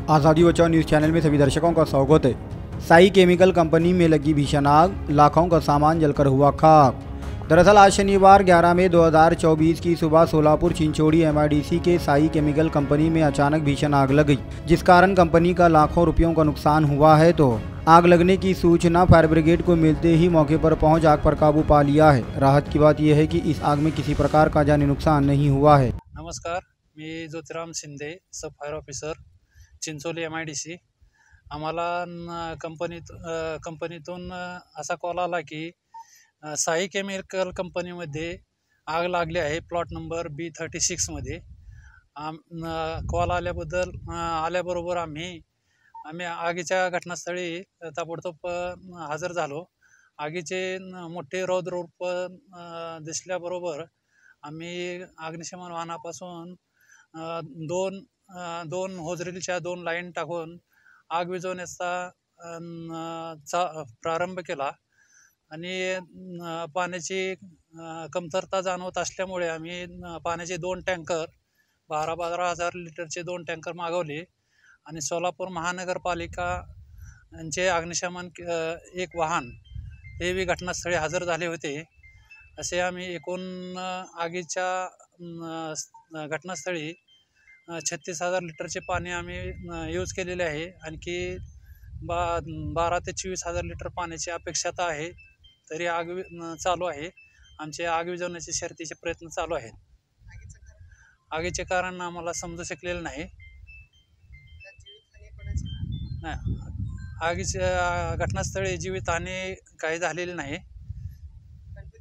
आज़ादी बचाओ news channel में सभी दर्शकों का स्वागत है। साई केमिकल कंपनी में लगी भीषण आग, लाखों का सामान जलकर हुआ खाक। दरअसल आज शनिवार 11 मई 2024 की सुबह सोलापुर चिंचोड़ी एमआईडीसी के साई केमिकल कंपनी में अचानक भीषण आग लग गई, जिस कारण कंपनी का लाखों रुपयों का नुकसान हुआ है। तो आग लगने की सूचना फायर ब्रिगेड को मिलते ही मौके पर पहुंच आग पर काबू पा लिया है। राहत की बात यह है कि इस आग में किसी प्रकार का जानी नुकसान नहीं हुआ है। नमस्कार, मी ज्योतिराम शिंदे, सब फायर ऑफिसर, चिंचोली एमआयडीसी। आम्हाला कंपनीतून असा कॉल आला की साई केमिकल कंपनीमध्ये आग लागली आहे, प्लॉट नंबर B36 मध्ये। कॉल आल्याबरोबर आम्ही आगीच्या घटनास्थळी ताबडतोब हजर झालो। आगीचे मोठे रौद्ररूप दिसल्याबरोबर आम्ही अग्निशमन वाहनापासून दोन होजरीलच्या 2 लाईन टाकून आग विझवण्याचा प्रारंभ केला आणि पाण्याची कमतरता जाणवत असल्यामुळे आम्ही पाण्याचे 2 टँकर 12,000 लिटरचे 2 टँकर मागवले आणि सोलापूर महानगरपालिका यांचे अग्निशमन एक वाहन हे बी घटनास्थळी हजर झाले होते। असे आम्ही एकूण आगीच्या घटनास्थळी 36,000 लिटरचे पाणी आम्ही यूज केलेले आहे। आणखी 12 ते 24,000 लिटर पाण्याची अपेक्षता आहे, तरी आग चालू आहे। आमचे आग विझवण्याचे शर्थीचे प्रयत्न चालू आहेत। आगीचे कारण आम्हाला समजू शकलेलं नाही। आगीच्या घटनास्थळी जीवितहानी काही झालेली नाही।